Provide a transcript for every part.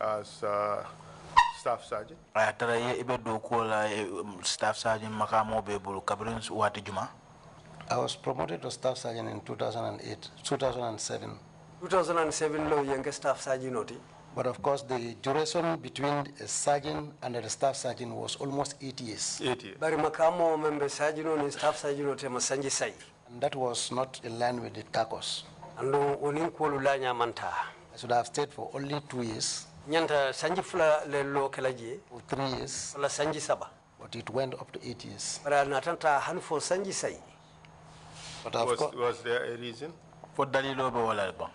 as staff sergeant? Staff sergeant makamo bebulu kabrin wati juma. I was promoted to staff sergeant in 2007. 2007 lo young staff sergeant. But of course, the duration between a sergeant and a staff sergeant was almost 8 years. 8 years. Bari makamo member sergeant and staff sergeant te masanji sai. And that was not in line with the CACOS. Ando onin kolulanya manta. I should have stayed for only 2 years. Nyanta sanji fula le lo kelaje. For 3 years. La sanji saba. But it went up to 8 years. Bara natanta hanfo sanji sai. But was there a reason? For dalilo be wala ba.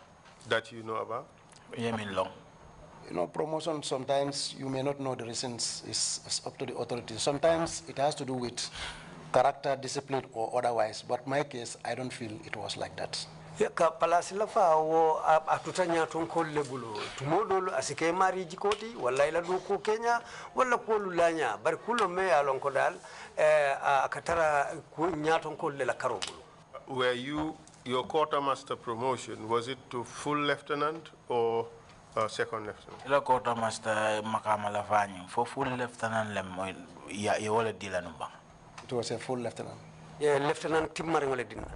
That you know about? Yemin long. You know, promotion, sometimes you may not know the reasons. It's up to the authorities. Sometimes it has to do with character, discipline, or otherwise. But my case, I don't feel it was like that. Ka palasila fa wo atutanya ton kolle bulu tumodol asike mari jikoti wala ila do ko Kenya wala ko lulanya bar kulo me alon ko dal akatara ko nyaton kolle la karo bulu. Were your quartermaster promotion, was it to full lieutenant or second lieutenant? Ila quartermaster makama la fani for full lieutenant lem ya wala dilanu ba. It was a full lieutenant. Yeah, lieutenant Timar ngole dinna.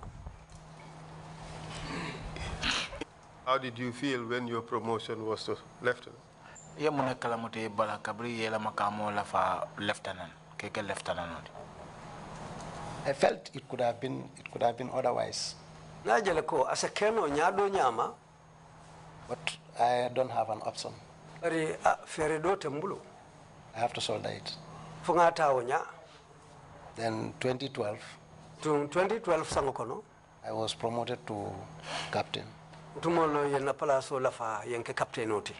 How did you feel when your promotion was to lieutenant? Ya mune kalamuti bala kabri yela makamo la fa lieutenant keke lieutenant. I felt it could have been otherwise. Najele ko asakeno nyado nyama, but I don't have an option. Bari fere do tembulu. I have to solve it. Fungata onya. Then 2012. To 2012 sangokono. I was promoted to captain. Tumolo yena palaso lafa yenke captain oti.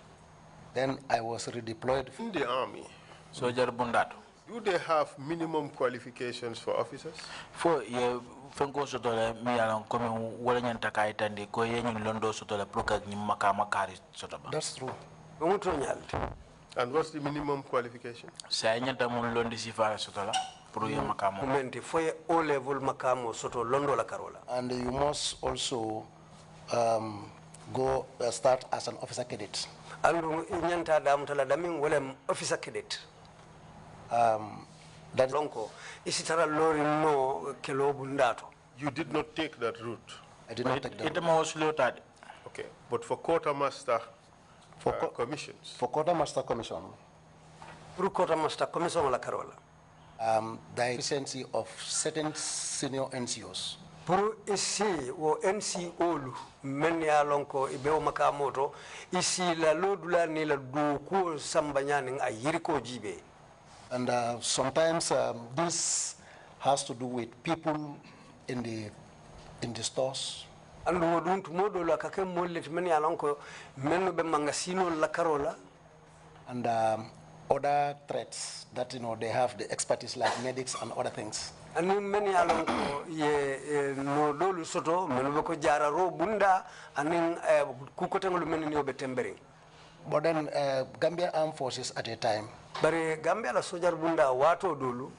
Then I was redeployed in the army. Soldier bundato. Do they have minimum qualifications for officers? For ye fengo sotola mi alon komi wala nyanta kay tandi ko ye ñun londo sotola proka ni makama kari sotoba. That's true. And what's the minimum qualification? Say nyanta mon londi sifara sotola pro ye makamo. Momenti foye O level makamo soto londo la karola. And you must also go start as an officer cadet. Andu nyanta damtala damin wala officer cadet. That lonko isitara lori no kelo bundato. You did not take that route. I did not take that. It was slow. Okay, but for quartermaster commissions. For quartermaster commission. For quartermaster commission la carola. The efficiency of certain senior NCOs. Pour ici o NCO lu menya lonko ibeo makamoto isi la lodula ni la du ko sambanyani a yiriko jibe. And sometimes this has to do with people in the stores. And we don't modo la kake molle many alonko menu be mangasino la carola. And other threats that they have the expertise like medics and other things. And many alonko ye no dolu soto menu ko jara ro bunda anin kukotengolu menu ni obetembering. But then Gambia Armed Forces at a time. But Gambia la sojar bunda wato dolu.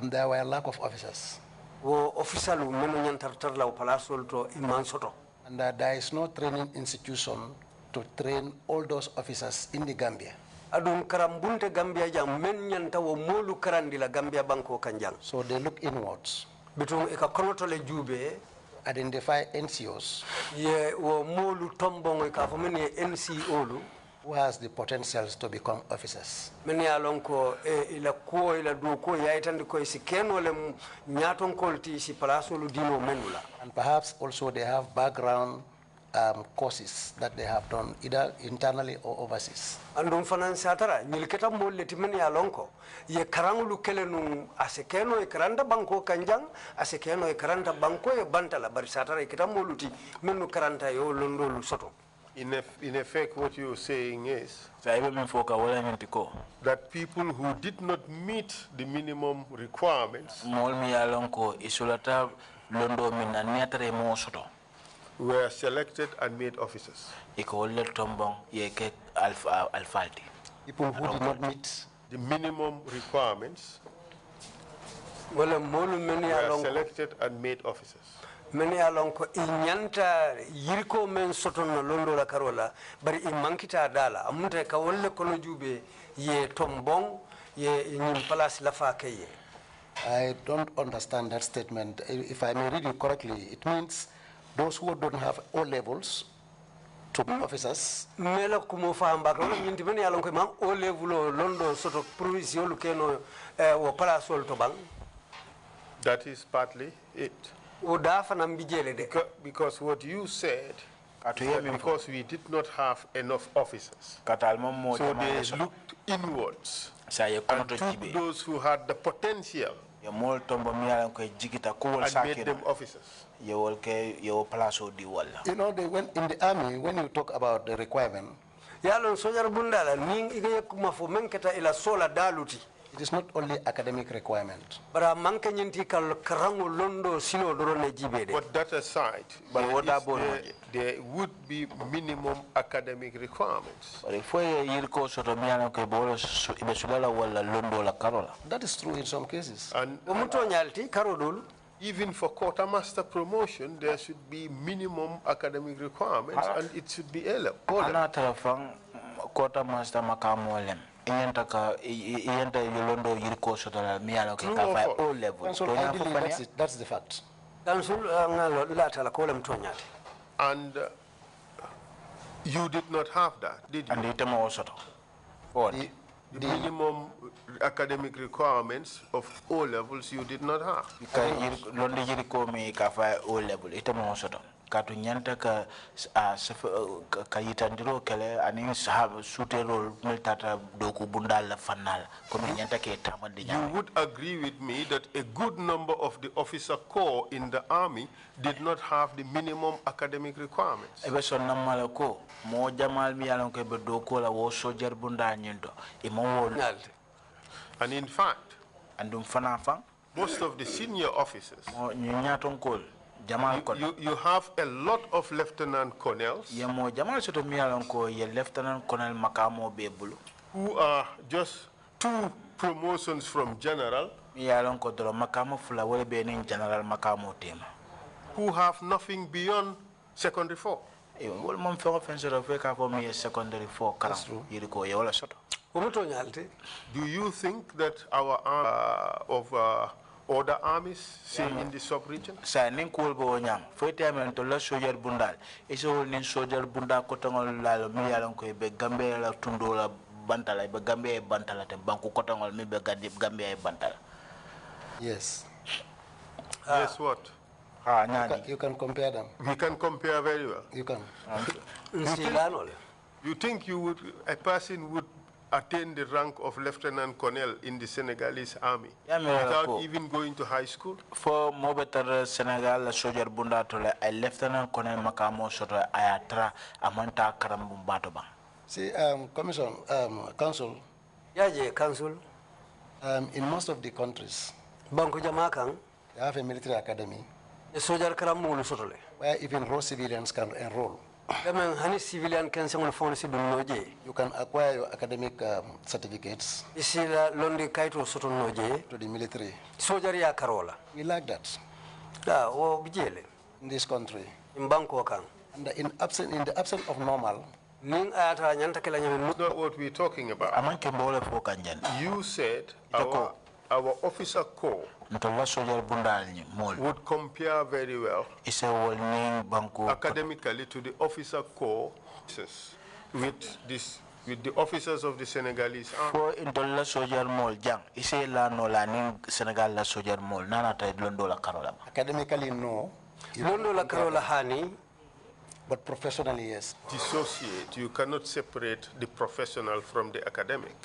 There were a lack of officers. Wo officer lu menu nyantartar la palasol to iman soto. And there is no training institution to train all those officers in the Gambia. Adun karambunte Gambia jam men nyanta wo molu karandi la Gambia banko kanjang. So they look inwards. Bitung eka konoto le jube. Identify NCOs. Ye wo molu tombongo eka fomeni NCO lu. Who has the potentials to become officers. Many alonko ila ko ila do ko yaitandi ko isikeno le nyaton kolti si palaso lu dino menula. And perhaps also they have background courses that they have done either internally or overseas. Andum fanan satara nyilketa molle timeni alonko ye karangulu kelenu asekeno e karanda banko kanjang asekeno e karanta banko e bantala bar satara iketa moluti menu karanta yo londolu soto. In effect, what you're saying is that people who did not meet the minimum requirements were selected and made officers. People who did not meet the minimum requirements were selected and made officers. mene alon ko inyanta yirko men sotono londo la karola bari i mankita dala amunta ka wolle kono jube ye tombong ye nyim place la fa kaye. I don't understand that statement. If I may read it correctly, it means those who don't have O levels to be officers. Mela kumo fa ambaka nyinti mene alon ko man O level londo soto provision lu keno wo place wol to bang. That is partly it. Because what you said, because we did not have enough officers, so they looked inwards and took those who had the potential and made them officers. You know, they went in the army, when you talk about the requirement, it is not only academic requirement. But that aside, there would be minimum academic requirements. That is true in some cases. And even for quartermaster promotion, there should be minimum academic requirements, and it should be quartermaster O level. That's the fact. And you did not have that, did you? And the minimum academic requirements of O levels you did not have. Katu nyanta ka kayitandiro kele ani sahab suterol miltata doku bundal fanal komi nyanta ke tamande You would agree with me that a good number of the officer corps in the army did not have the minimum academic requirements. Ebe son namala ko mo jamal mi yalon ko be doku la wo soldier bundal nyinto e mo wol. And in fact, andum fana fan most of the senior officers, you have a lot of lieutenant colonels who are just 2 promotions from general, who have nothing beyond secondary 4. That's true. Do you think that our other armies, say in the sub-region? Yes. Yes, what? You can compare them. We can compare very well. You can. You think a person would attain the rank of lieutenant colonel in the Senegalese army without even going to high school? For Mobetar Senegal, soldier bunda tole, a lieutenant colonel Makamo Soto, Ayatra, Amanta Karambumbatobang. See, council. Yeah, council. In most of the countries, Banco Jamakang, they have a military academy the soldier Karamu Sotole, where even raw civilians can enroll. Civilian can You can acquire your academic certificates to the military. We like that in this country. And in the absence of normal, that's not what we're talking about. You said our officer corps would compare very well academically to the officer corps with the officers of the Senegalese army. Academically, no. But professionally, yes. Dissociate. You cannot separate the professional from the academic.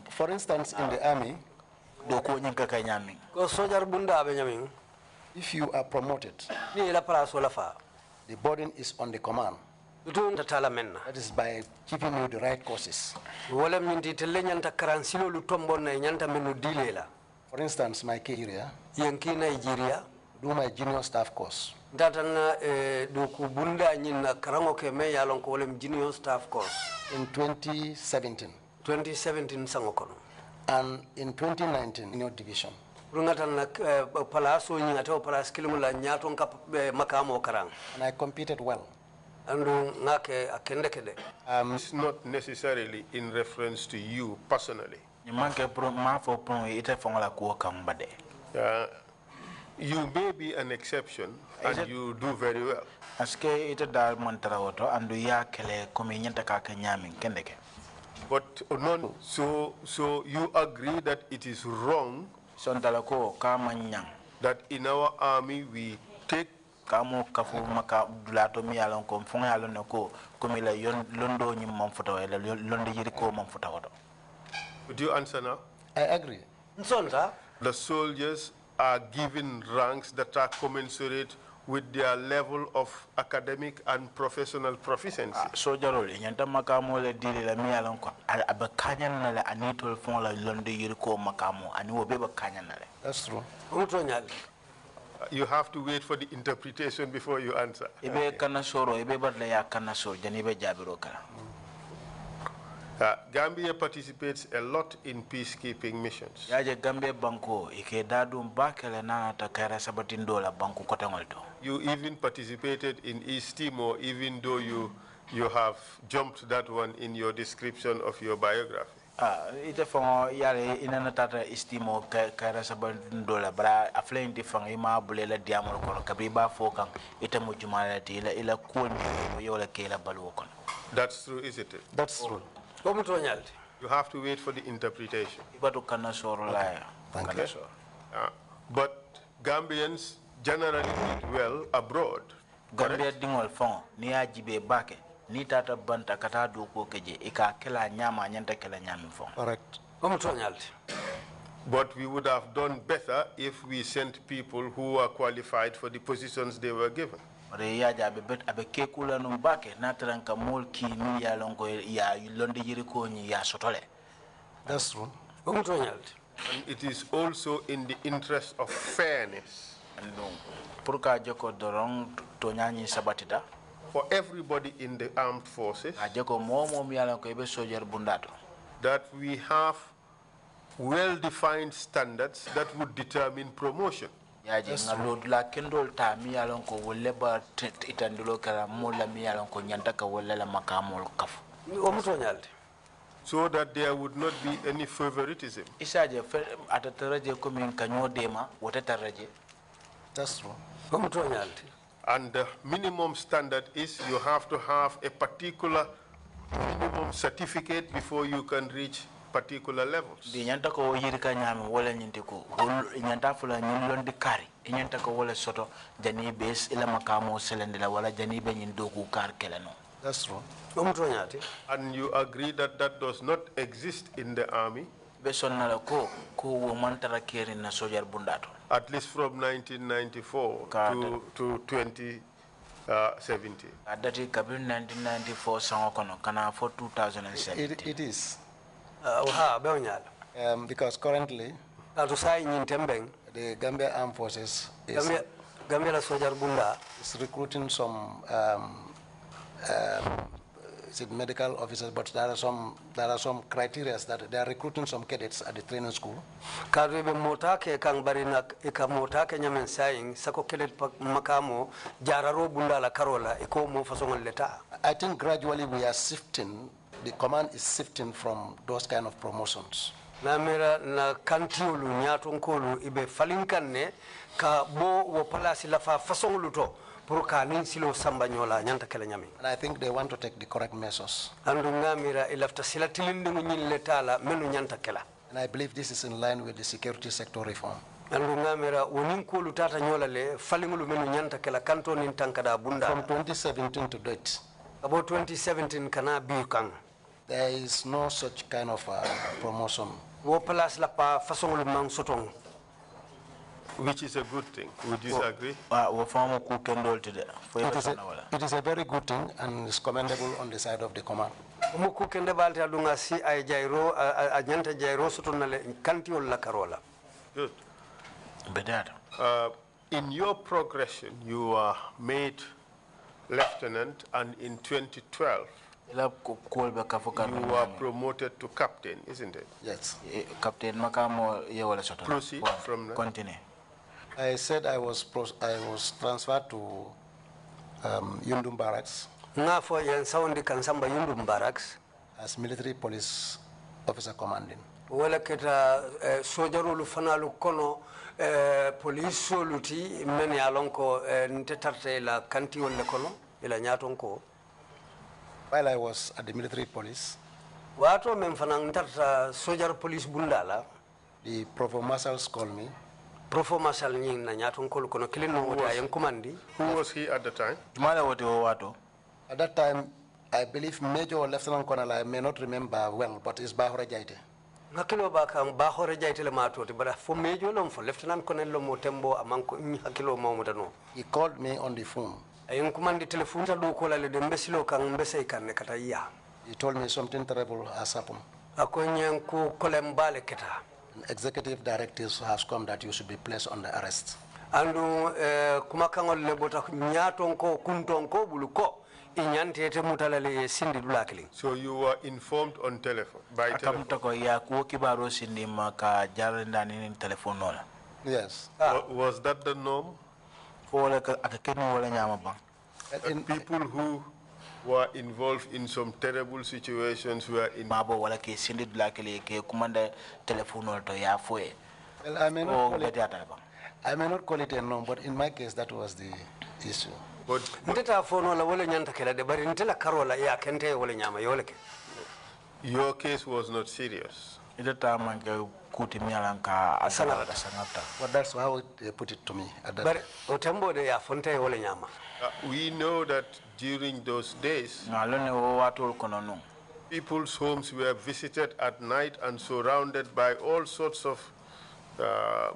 For instance, in the army, if you are promoted, the burden is on the command. That is by giving you the right courses. For instance, my area, do my junior staff course. Junior staff course in 2017. 2017 sangokono. And in 2019, in your division, and I competed well. It's not necessarily in reference to you personally. You may be an exception and you do very well. But so you agree that it is wrong that in our army we take Would you answer now? I agree. The soldiers are given ranks that are commensurate with their level of academic and professional proficiency. That's true. You have to wait for the interpretation before you answer. Gambia participates a lot in peacekeeping missions. You even participated in East Timor, even though you have jumped that one in your description of your biography. Ite fango yale inana tata istimo kaira sabandola bara afle inti fanga ima bulela diamol kono kabriba fokang ite mujumala ti ila kundi yola kela balu kono. That's true, isn't it? That's true. You have to wait for the interpretation. Ibatu kana soro la. Thank you. But Gambians generally did well abroad. Gambia dingol fango ni ajibe bake. Ni tata banta kata duko keje ika kela nyama nyanta kela nyami fong. Correct. But we would have done better if we sent people who were qualified for the positions they were given. Abe kekula numbake natranka mulki mi ya longo ya londe yiriko ni ya sotole. That's true. And it is also in the interest of fairness. Purka joko dorong tonyani sabatita. For everybody in the armed forces, that we have well-defined standards that would determine promotion. So that there would not be any favoritism. That's true. And the minimum standard is you have to have a particular minimum certificate before you can reach particular levels. That's true. And you agree that that does not exist in the army? At least from 1994 to 2017. That is 1994 for 2017. It is. Because currently, the Gambia Armed Forces is recruiting some medical officers, but there are some criteria that they are recruiting some cadets at the training school. I think gradually we are shifting, the command is shifting from those kind of promotions. And I think they want to take the correct measures. And I believe this is in line with the security sector reform. From 2017 to date, about 2017 there is no such kind of promotion. Which is a good thing. Would you agree? It is a very good thing and is commendable on the side of the command. Good. In your progression, you are made lieutenant, and in 2012, You were promoted to captain, isn't it? Yes. Captain Makamo proceed from that. Continue. I said I was transferred to Yundum Barracks. Barracks As military police officer commanding. wala keta sojarolu fanalu kono police soluti men ya lonko ntetarte la kanti wala kono ila nyaton ko. While I was at the military police, wato men fanan tarta sojar police bundala, the provost marshals called me. Profo marshal nying na nyaton ko kono kilin wota yan commandi. Who was he at the time? At that time, I believe Major or Lieutenant Colonel, I may not remember well, but it's Bahora Jaite. Hakilo ba kan Bahora Jaite le matoti bara fo Major lom fo Lieutenant Colonel lo motembo amanko hakilo mamutano. He called me on the phone. Ayun commandi telephone ta do ko la le de mbesilo kan mbese kan ne kata ya. He told me something terrible has happened. Ako nyen ko kolembale keta. Executive directives has come that you should be placed under arrest. Andu kumakangol le bota nyaton ko kunton ko buluko inyante te mutalale sindi dulakili. So you were informed on telephone by telephone. Yes. Was that the norm? People who were involved in some terrible situations were in. Well, I may not call it a norm, but in my case, that was the issue. But your case was not serious. But that's how they put it to me at that time. We know that during those days, people's homes were visited at night and surrounded by all sorts of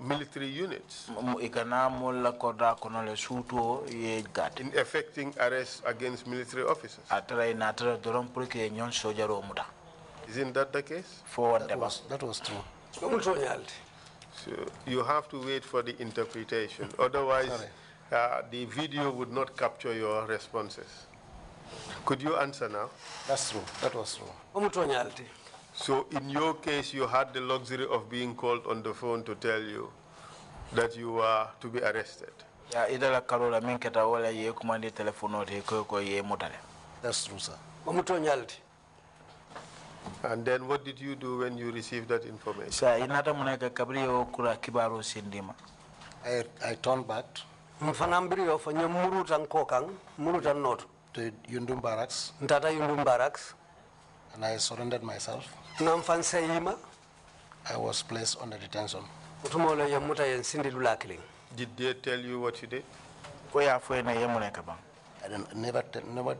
military units in effecting arrests against military officers. Isn't that the case? That was true. So you have to wait for the interpretation. Otherwise, the video would not capture your responses. Could you answer now? That's true. That was true. So in your case, you had the luxury of being called on the phone to tell you that you were to be arrested. That's true, sir. And then what did you do when you received that information? I turned back to Yundum Barracks. And I surrendered myself. I was placed under detention. Did they tell you what you did?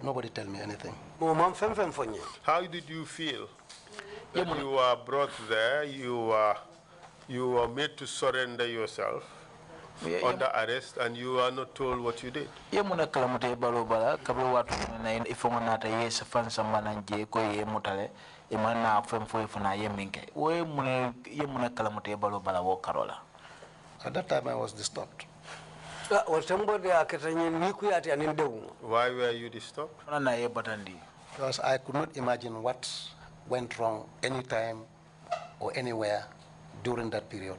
Nobody tell me anything. How did you feel that you were brought there, you were made to surrender yourself under arrest, and you are not told what you did? At that time, I was disturbed. Why were you disturbed? Because I could not imagine what went wrong anytime or anywhere during that period.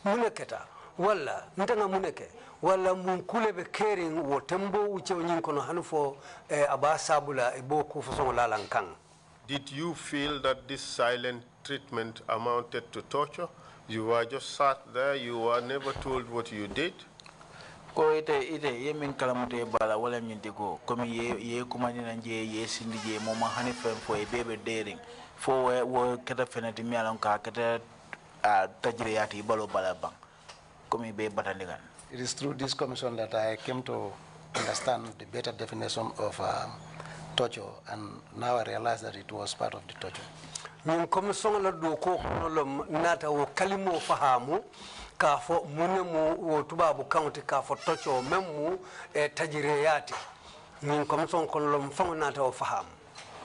Muneketa wala ntanga muneke wala munkule be caring wo tembo uche onyin kono hanufo abasabula eboku fason la lankang. Did you feel that this silent treatment amounted to torture? You were just sat there, you were never told what you did? Ko ite yemin kalamute bala wala nyinte ko komi ye kumani nanje ye sindije mo ma hani fem fo e bebe daring fo wo keta fenati mi alon ka keta tajriyati balo bala bang komi be batandigan. It is through this commission that I came to understand the better definition of torture, and now I realize that it was part of the torture. Min commission la do ko lo nata wo kalimo fahamu ka fo munemu wo tubabu county ka fo torture memu tajriyati min commission kon lo mfango nata wo fahamu.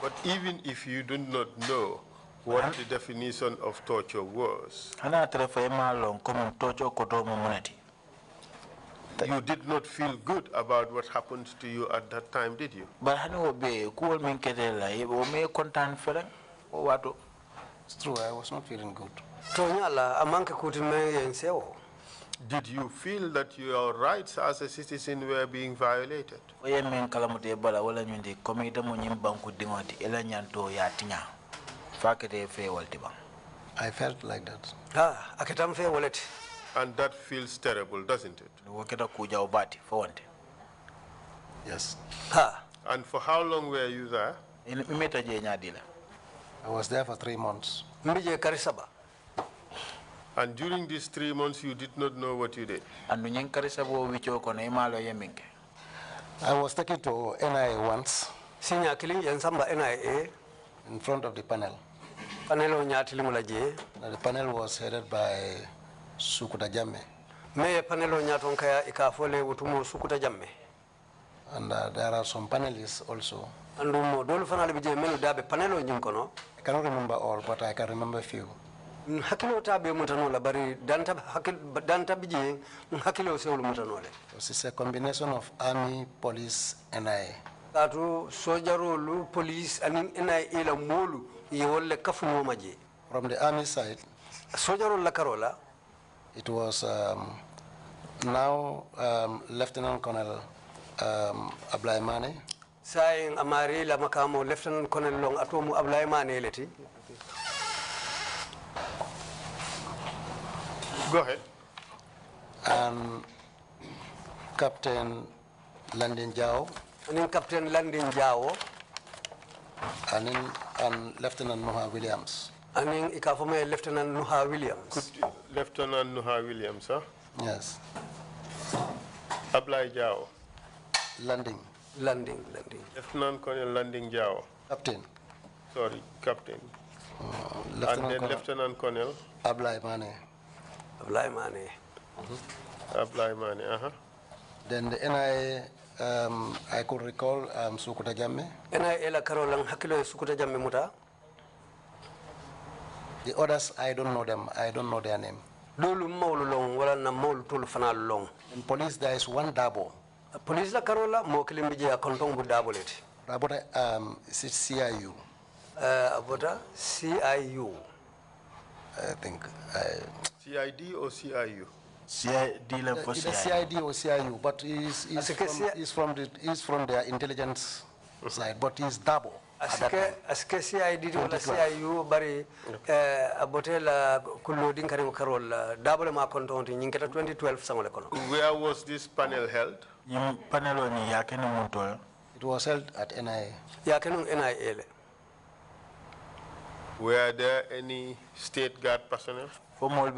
But even if you do not know what the definition of torture was, You did not feel good about what happened to you at that time, did you? But I know be cool min ketela o me content fere o wato. It's true, I was not feeling good. Tonyala amanke kutime yenseo. Did you feel that your rights as a citizen were being violated? Oye men kalamute bala wala nyundi komite mo nyim banku dingoti ela nyanto ya tinya. Fakete fe walti bang. I felt like that. Aketam fe wallet. And that feels terrible, doesn't it? Waketa kuja obati for one. Yes. And for how long were you there? I was there for 3 months. And during these 3 months, you did not know what you did? I was taken to NIA once. In front of the panel. The panel was headed by Sukuta Jamme. And there are some panelists also. I cannot remember all, but I can remember few. It was a combination of army, police, and I. From the army side, it was now Lieutenant Colonel Ablaimane. Saying Amari la makamo Lieutenant Colonel Long atomu Ablaimane leti. Go ahead. And Captain Landin Jao. And Captain Landin Jao. And Lieutenant Nuha Williams. And ikafome Lieutenant Nuha Williams. Lieutenant Nuha Williams, huh? Yes. Ablai Jao. Landing. Lieutenant Colonel Landing Jao. Captain. Sorry, Captain. And then Lieutenant Colonel. Ablaimane. Ablaimane, Then the NIA, I could recall Sukuta Jamme. NIA la karolang hakilo Sukuta Jamme muta. The others, I don't know them. I don't know their name. Lulu molu long wala na molu tulu fanal long. In police, there is one Dabo. Police la karola mo kilimbi a kontong bu Dabo leti. Dabota is it CIU? Abota CIU. I think. CID or CIU? CID Either CID or CIU, but he's from their intelligence side, but he's Dabo. Aske CID wala CIU bari abote la kulodin karim karol Dabo ma kontonti nyinketa 2012 sangole kono. Where was this panel held? It was held at NIA. NIA. Were there any state guard personnel? I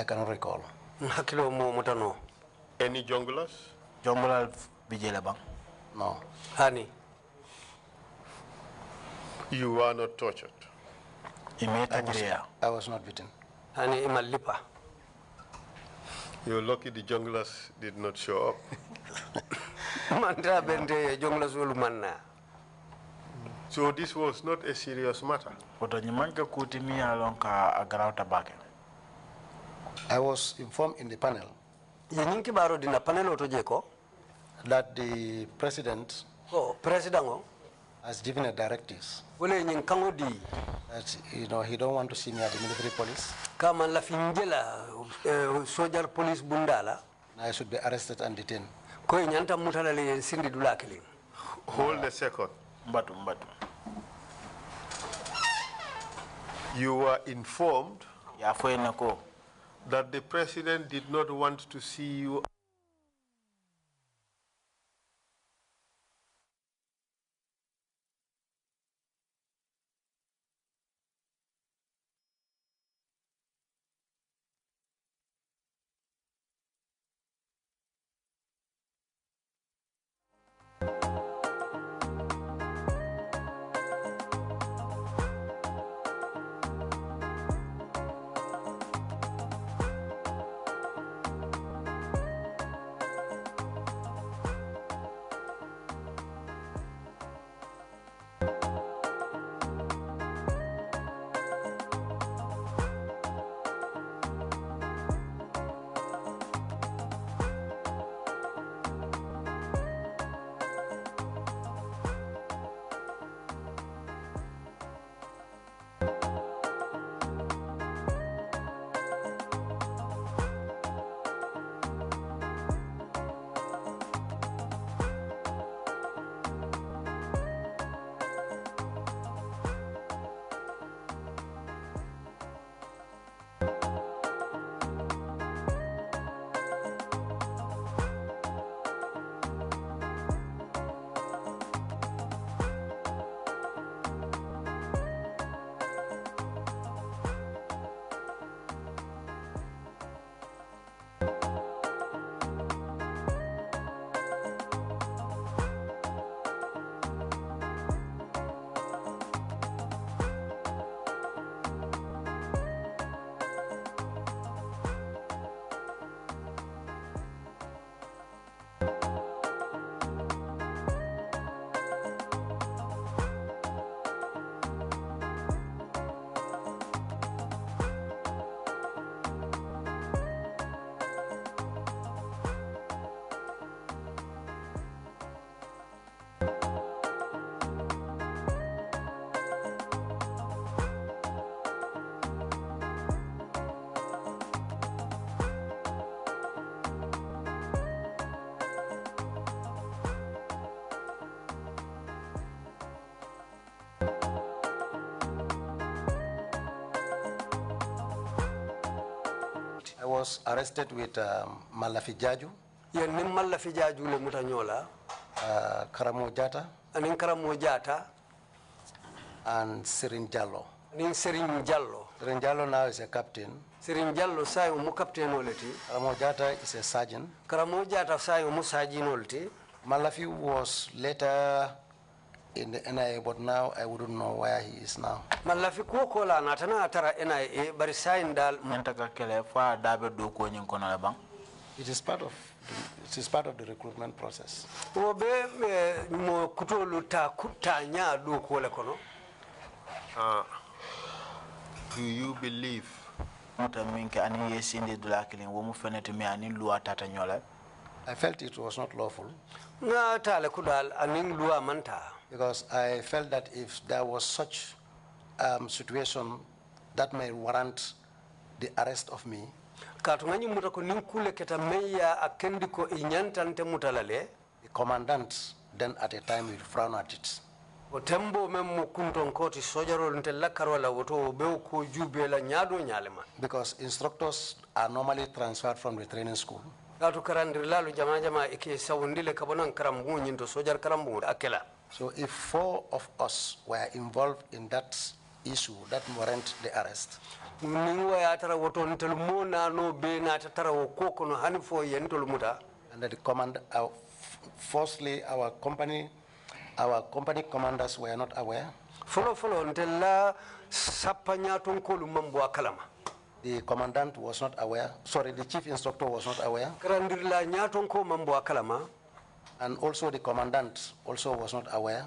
cannot recall. Any junglers? No. Honey. You were not tortured? I was not beaten. Honey, imalipa. You're lucky the junglers did not show up. So this was not a serious matter? I was informed in the panel that the president has given a directives that he don't want to see me at the military police. I should be arrested and detained. Hold a second. You were informed that the president did not want to see you was arrested with Malafi Jaju. Yen nim Malafi Jaju le mutanyola. Karamo Jata. Anin Karamo Jata. And Sirin Jallo. Anin Sirin Jallo. Sirin Jallo now is a captain. Sirin Jallo sayo mu captain oleti. Karamo Jata is a sergeant. Karamo Jata sayo mu sergeant oleti. Malafi was later in the NIA, but now I wouldn't know where he is now. Malafi ko la natana atara NIA bari sayin dal mentaka kele fa dabe do ko nyin kono la bang. It is part of the recruitment process. Obe mo kutolu ta kutanya do ko le kono. Do you believe Mota minke ani yesinde dula kilin wo mu fenete mi ani luwa tata nyola. I felt it was not lawful. Na tale kudal anin luwa manta. Because I felt that if there was such situation that may warrant the arrest of me, the commandant then at a time will frown at it. Because instructors are normally transferred from the training school. So if 4 of us were involved in that issue that warrant the arrest, and that the command, firstly, our company commanders were not aware. The commandant was not aware. Sorry, the chief instructor was not aware. And also the commandant also was not aware.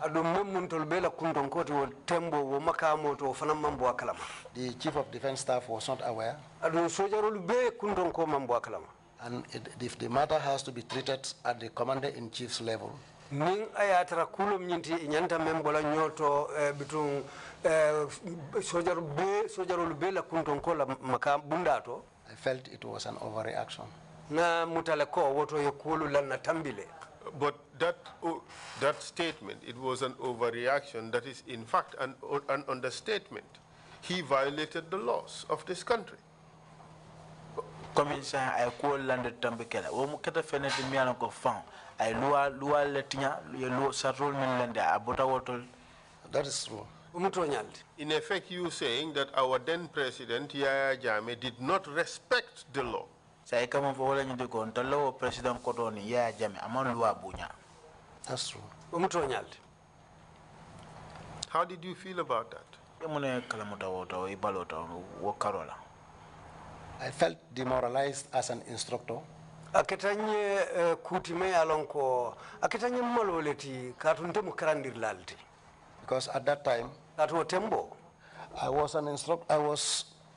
The chief of defense staff was not aware. And if the matter has to be treated at the commander-in-chief's level, I felt it was an overreaction. But that statement, it was an overreaction, that is in fact an understatement. He violated the laws of this country. Commissaire, I call landed Tambekela. Omukata Feneti Mianoko found. I lua letinya, you lo sarol menlende, abota wotol. That is true. In effect, you saying that our then president, Yaya Jammeh, did not respect the law. Say come for all you go, the law President Kotoni, Yaya Jammeh, among Lua Bunya. That's true. How did you feel about that? I felt demoralized as an instructor. Aketanye kutime alonko aketanye maloleti katunte mukarandir lalti. Because at that time I was an instructor.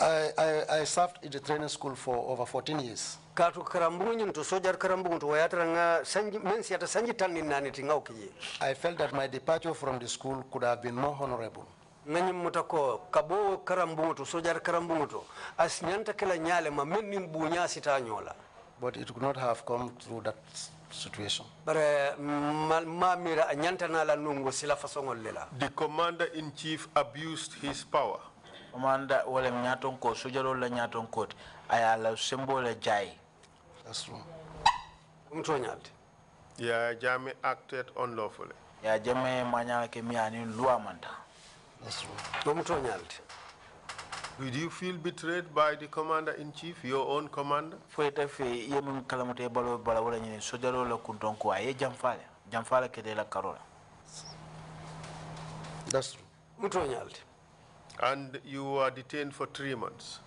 I served in the training school for over 14 years. Katu karambunyu to sojar karambunyu to wayatranga sanji mensi ata sanji tani nani tingau kiji. I felt that my departure from the school could have been more honorable. Nani mutako kabo karambunyu to sojar karambunyu to asnyanta kila nyale mameni mbunya sitanyola. But it could not have come through that situation. The commander-in-chief abused his power. Commander wale mnyaton ko sujaro la nyaton kot ayala symbol jai. That's true. Yeah, Jammeh acted unlawfully. Yeah, Jammeh manyala ke miani lua manda. That's true. Did you feel betrayed by the commander-in-chief, your own commander? That's true. And you were detained for 3 months?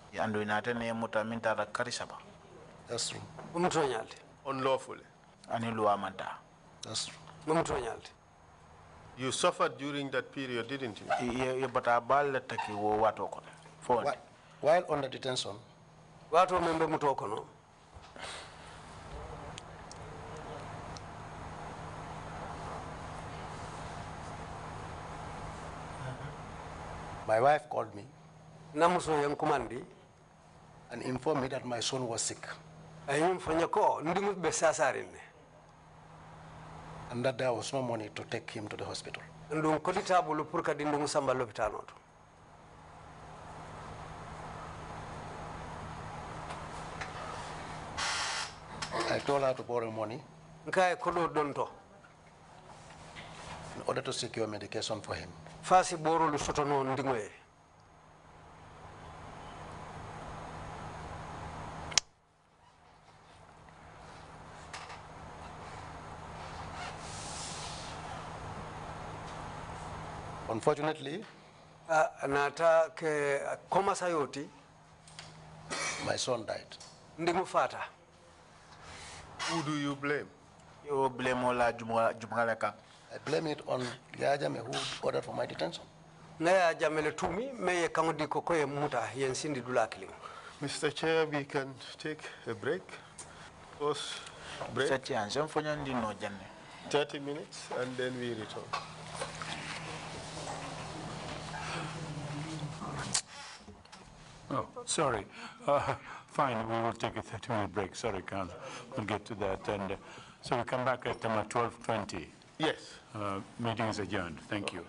That's true. Unlawfully? That's true. You suffered during that period, didn't you? While under detention, my wife called me and informed me that my son was sick. And that there was no money to take him to the hospital. I told her to borrow money Nkai kodo donto. in order to secure medication for him. Fasi boro lu sotono ndingoye. Unfortunately, nata ke koma sayoti my son died. ndimu fata. Who do you blame? You blame all Jumalaka. I blame it on Yajame who ordered for my detention. Naya jamele tumi meye kangodi kokoye muta yensindi dulakili. Mr. Chair, we can take a break. Post break. 30 minutes and then we return. Oh, sorry. Fine, we will take a 30-minute break. Sorry, Council. We'll get to that. And so we come back at 12:20. Yes. Meeting is adjourned. Thank you.